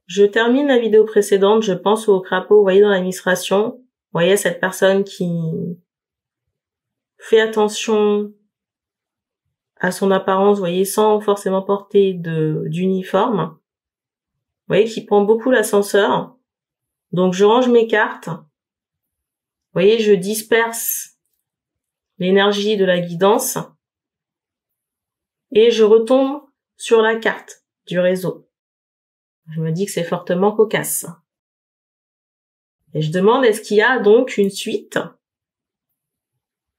Je termine la vidéo précédente, je pense au crapaud, vous voyez, dans l'administration. Vous voyez cette personne qui fait attention à son apparence, vous voyez, sans forcément porter d'uniforme. Vous voyez, qui prend beaucoup l'ascenseur. Donc je range mes cartes. Vous voyez, je disperse l'énergie de la guidance. Et je retombe sur la carte du réseau. Je me dis que c'est fortement cocasse. Et je demande, est-ce qu'il y a donc une suite?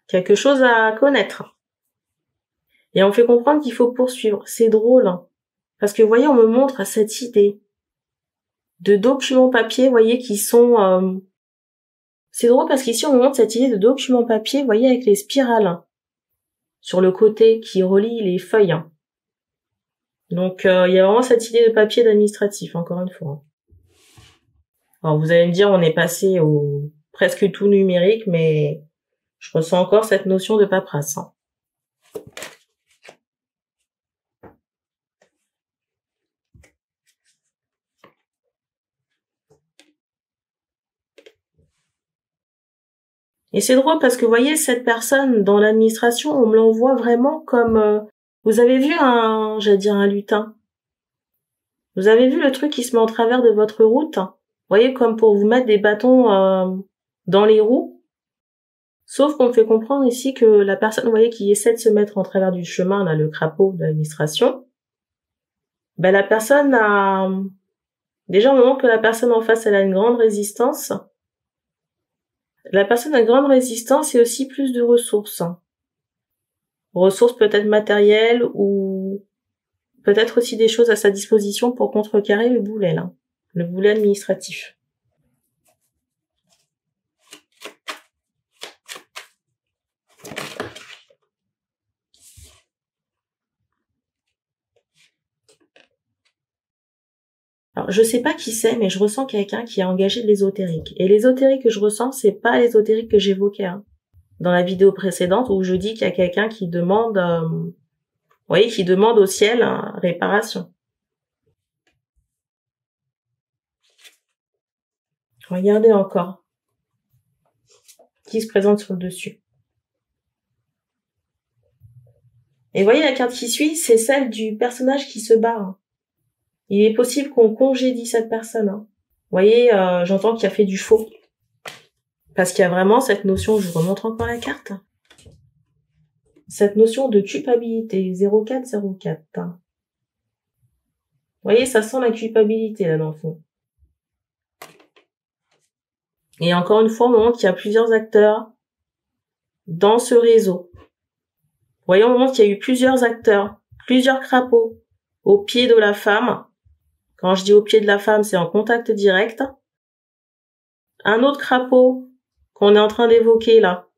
Quelque chose à connaître. Et on me fait comprendre qu'il faut poursuivre. C'est drôle, hein. Parce que, vous voyez, on me montre cette idée de documents papier, vous voyez, qui sont... C'est drôle parce qu'ici, on me montre cette idée de documents papier, vous voyez, avec les spirales, hein, sur le côté qui relie les feuilles. Hein. Donc, il y a vraiment cette idée de papier d'administratif, encore une fois. Alors, vous allez me dire, on est passé au presque tout numérique, mais je ressens encore cette notion de paperasse. Hein. Et c'est drôle parce que, vous voyez, cette personne dans l'administration, on me l'envoie vraiment comme... vous avez vu un lutin? Vous avez vu le truc qui se met en travers de votre route? Vous voyez, comme pour vous mettre des bâtons dans les roues. Sauf qu'on me fait comprendre ici que la personne, vous voyez, qui essaie de se mettre en travers du chemin, là, le crapaud de l'administration, ben la personne a... Déjà, au moment que la personne en face, elle a une grande résistance, la personne a une grande résistance et aussi plus de ressources. Ressources peut-être matérielles ou peut-être aussi des choses à sa disposition pour contrecarrer le boulet, là, le boulet administratif. Alors, je sais pas qui c'est, mais je ressens quelqu'un qui a engagé de l'ésotérique. Et l'ésotérique que je ressens, c'est pas l'ésotérique que j'évoquais hein, dans la vidéo précédente où je dis qu'il y a quelqu'un qui demande, vous voyez, qui demande au ciel réparation. Regardez encore. Qui se présente sur le dessus. Et vous voyez, la carte qui suit, c'est celle du personnage qui se barre. Il est possible qu'on congédie cette personne. Hein. Vous voyez, j'entends qu'il a fait du faux. Parce qu'il y a vraiment cette notion, je vous remontre encore la carte. Cette notion de culpabilité, 0404. Vous voyez, ça sent la culpabilité là dans le fond. Et encore une fois, au moment qu'il y a plusieurs acteurs dans ce réseau. Vous voyez, au moment qu'il y a eu plusieurs acteurs, plusieurs crapauds au pied de la femme. Quand je dis au pied de la femme, c'est en contact direct. Un autre crapaud qu'on est en train d'évoquer là,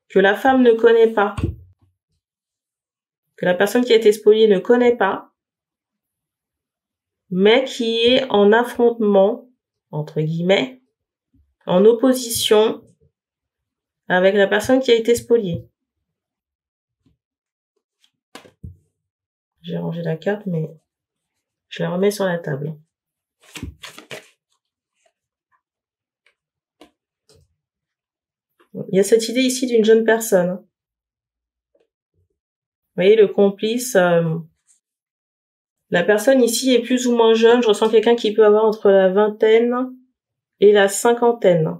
que la femme ne connaît pas, que la personne qui a été spoliée ne connaît pas, mais qui est en affrontement, entre guillemets, en opposition avec la personne qui a été spoliée. J'ai rangé la carte, mais je la remets sur la table. Il y a cette idée ici d'une jeune personne. Vous voyez, le complice, la personne ici est plus ou moins jeune. Je ressens quelqu'un qui peut avoir entre la vingtaine et la cinquantaine.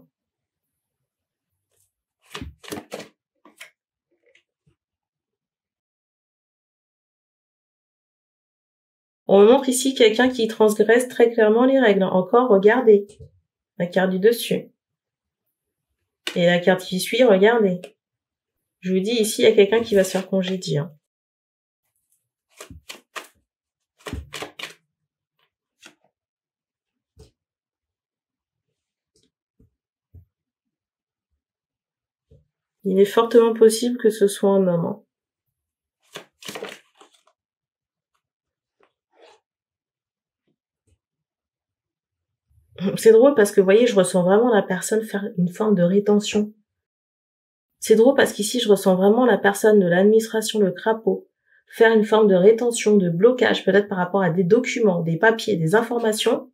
On me montre ici quelqu'un qui transgresse très clairement les règles. Encore, regardez. La carte du dessus. Et la carte qui suit, regardez. Je vous dis ici, il y a quelqu'un qui va se faire congédier. Il est fortement possible que ce soit un homme. C'est drôle parce que, vous voyez, je ressens vraiment la personne faire une forme de rétention. C'est drôle parce qu'ici, je ressens vraiment la personne de l'administration, le crapaud, faire une forme de rétention, de blocage, peut-être par rapport à des documents, des papiers, des informations.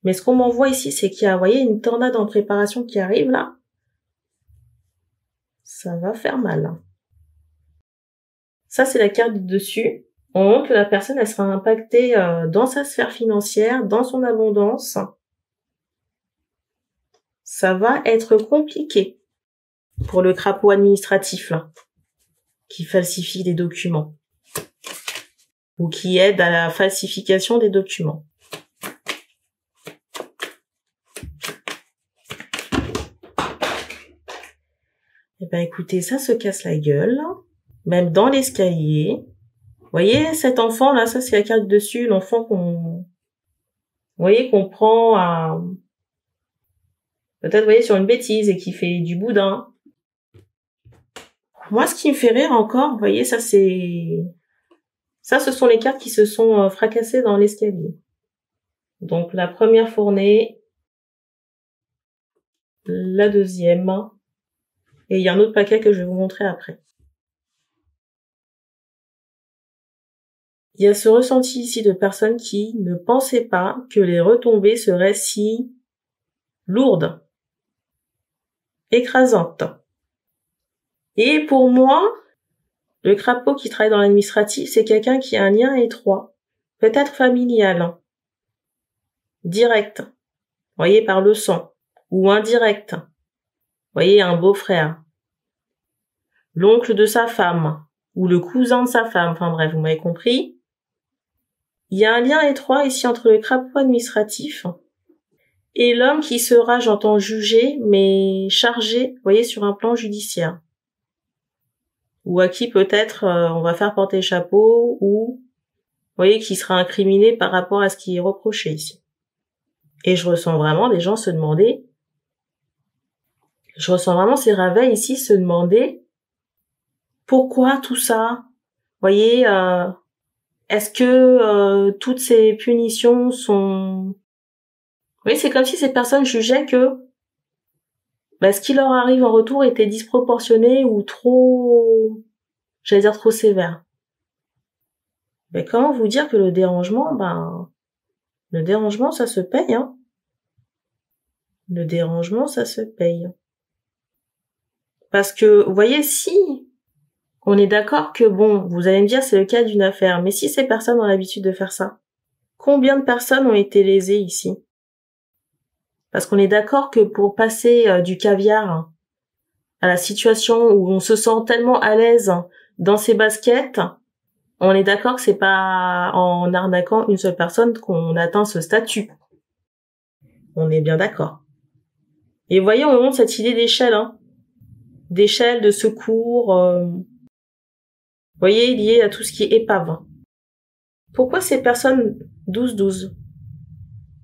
Mais ce qu'on m'envoie ici, c'est qu'il y a, vous voyez, une tornade en préparation qui arrive là. Ça va faire mal. Ça, c'est la carte du dessus. On montre que la personne, elle sera impactée dans sa sphère financière, dans son abondance. Ça va être compliqué pour le crapaud administratif, là, qui falsifie des documents ou qui aide à la falsification des documents. Eh ben, écoutez, ça se casse la gueule, même dans l'escalier. Vous voyez, cet enfant, là, ça, c'est la carte dessus, l'enfant vous voyez, qu'on prend à, peut-être, vous voyez, sur une bêtise et qui fait du boudin. Moi, ce qui me fait rire encore, vous voyez, ça, ce sont les cartes qui se sont fracassées dans l'escalier. Donc, la première fournée, la deuxième, et il y a un autre paquet que je vais vous montrer après. Il y a ce ressenti ici de personnes qui ne pensaient pas que les retombées seraient si lourdes, écrasantes. Et pour moi, le crapaud qui travaille dans l'administratif, c'est quelqu'un qui a un lien étroit, peut-être familial, direct, voyez, par le sang, ou indirect, voyez, un beau-frère, l'oncle de sa femme, ou le cousin de sa femme, enfin bref, vous m'avez compris. Il y a un lien étroit ici entre le crapaud administratif et l'homme qui sera, j'entends, jugé, mais chargé, vous voyez, sur un plan judiciaire. Ou à qui peut-être on va faire porter chapeau, ou, vous voyez, qui sera incriminé par rapport à ce qui est reproché ici. Et je ressens vraiment des gens se demander, je ressens vraiment ces ravets ici se demander pourquoi tout ça, vous voyez, est-ce que toutes ces punitions sont... Oui, c'est comme si ces personnes jugeaient que ce qui leur arrive en retour était disproportionné ou trop, j'allais dire trop sévère. Mais comment vous dire que le dérangement, ça se paye, hein. Le dérangement, ça se paye. Parce que, vous voyez, si on est d'accord que, bon, vous allez me dire c'est le cas d'une affaire, mais si ces personnes ont l'habitude de faire ça, combien de personnes ont été lésées ici? Parce qu'on est d'accord que pour passer du caviar à la situation où on se sent tellement à l'aise dans ses baskets, on est d'accord que c'est pas en arnaquant une seule personne qu'on atteint ce statut. On est bien d'accord. Et voyez, on montre cette idée d'échelle, hein. D'échelle, de secours, vous voyez, lié à tout ce qui est épave. Pourquoi ces personnes 12-12?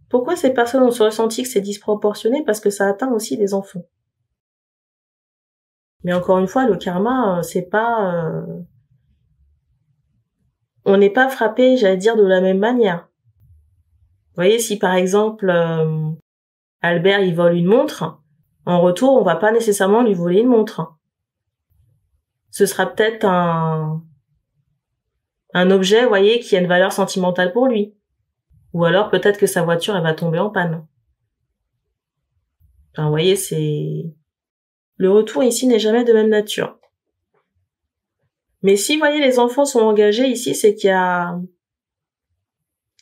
Pourquoi ces personnes ont ce ressenti que c'est disproportionné? Parce que ça atteint aussi des enfants. Mais encore une fois, le karma, c'est pas... on n'est pas frappé, j'allais dire, de la même manière. Vous voyez, si par exemple, Albert, il vole une montre, en retour, on va pas nécessairement lui voler une montre. Ce sera peut-être un objet, vous voyez, qui a une valeur sentimentale pour lui. Ou alors peut-être que sa voiture, elle va tomber en panne. Enfin, vous voyez, le retour ici n'est jamais de même nature. Mais si, vous voyez, les enfants sont engagés ici, c'est qu'il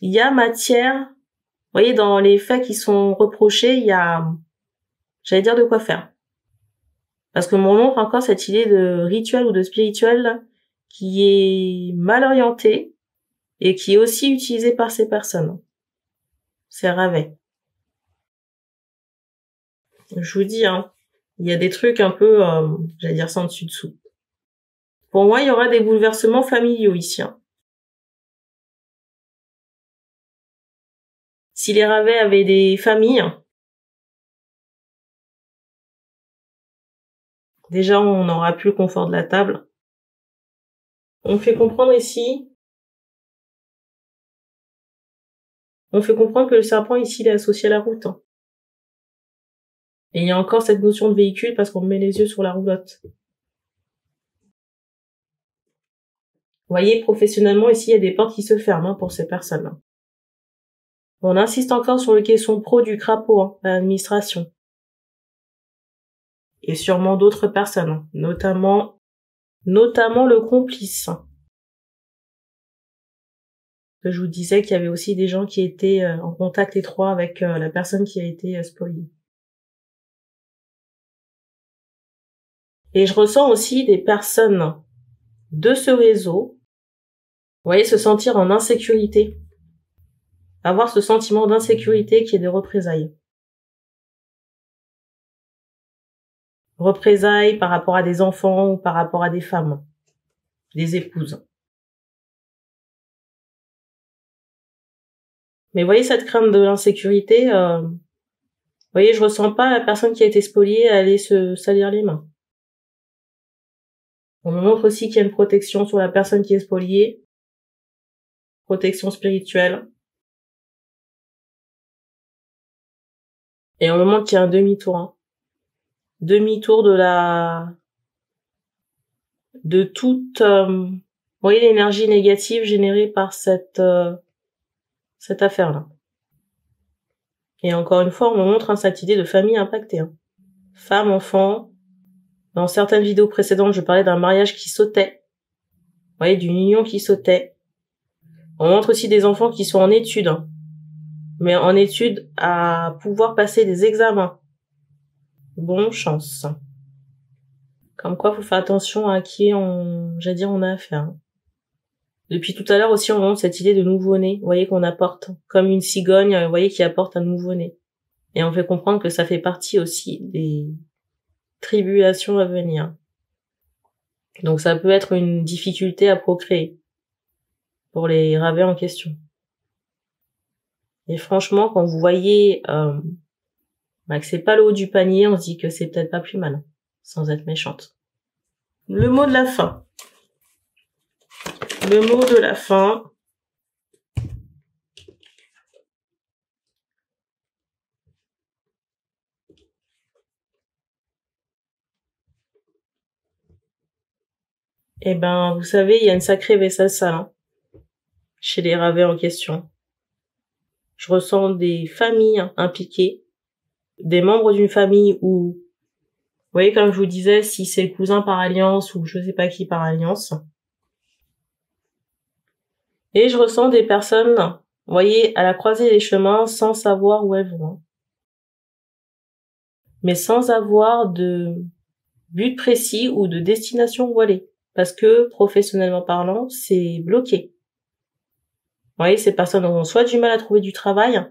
y a matière, vous voyez, dans les faits qui sont reprochés, il y a, j'allais dire, de quoi faire. Parce que mon montre encore cette idée de rituel ou de spirituel qui est mal orientée et qui est aussi utilisée par ces personnes. C'est ravet. Je vous dis, hein, il y a des trucs un peu, j'allais dire sans dessus dessous. Pour moi, il y aura des bouleversements familiaux ici. Hein. Si les ravets avaient des familles, déjà on n'aura plus le confort de la table. On fait comprendre ici, que le serpent ici il est associé à la route. Hein. Et il y a encore cette notion de véhicule parce qu'on met les yeux sur la roulotte. voyez, professionnellement, ici, il y a des portes qui se ferment pour ces personnes. On insiste encore sur le caisson pro du crapaud, l'administration. Et sûrement d'autres personnes, notamment le complice. Je vous disais qu'il y avait aussi des gens qui étaient en contact étroit avec la personne qui a été spoliée. Et je ressens aussi des personnes de ce réseau, vous voyez, se sentir en insécurité. Avoir ce sentiment d'insécurité qui est des représailles. Représailles par rapport à des enfants ou par rapport à des femmes, des épouses. Mais vous voyez cette crainte de l'insécurité, vous voyez, je ressens pas la personne qui a été spoliée aller se salir les mains. On me montre aussi qu'il y a une protection sur la personne qui est spoliée, protection spirituelle. Et on me montre qu'il y a un demi-tour, demi-tour de toute, vous voyez, l'énergie négative générée par cette affaire-là. Et encore une fois, on me montre cette idée de famille impactée. Femme, enfant. Dans certaines vidéos précédentes, je parlais d'un mariage qui sautait. Vous voyez, d'une union qui sautait. On montre aussi des enfants qui sont en études. Mais en études à pouvoir passer des examens. Bonne chance. Comme quoi, faut faire attention à qui on a affaire. Depuis tout à l'heure aussi, on montre cette idée de nouveau-né, vous voyez, qu'on apporte. Comme une cigogne, vous voyez, qui apporte un nouveau-né. Et on fait comprendre que ça fait partie aussi des tribulations à venir. Donc ça peut être une difficulté à procréer pour les ravets en question. Et franchement, quand vous voyez que c'est pas le haut du panier, on se dit que c'est peut-être pas plus mal, sans être méchante. Le mot de la fin. Le mot de la fin. Eh ben, vous savez, il y a une sacrée vaisselle sale chez les ravets en question. Je ressens des familles impliquées, des membres d'une famille où, vous voyez, comme je vous disais, si c'est le cousin par alliance ou je sais pas qui par alliance. Et je ressens des personnes, vous voyez, à la croisée des chemins sans savoir où elles vont. Mais sans avoir de but précis ou de destination où aller. Parce que, professionnellement parlant, c'est bloqué. Vous voyez, ces personnes auront soit du mal à trouver du travail,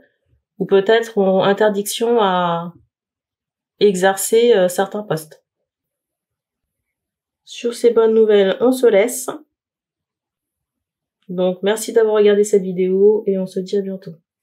ou peut-être auront interdiction à exercer certains postes. Sur ces bonnes nouvelles, on se laisse. Donc, merci d'avoir regardé cette vidéo et on se dit à bientôt.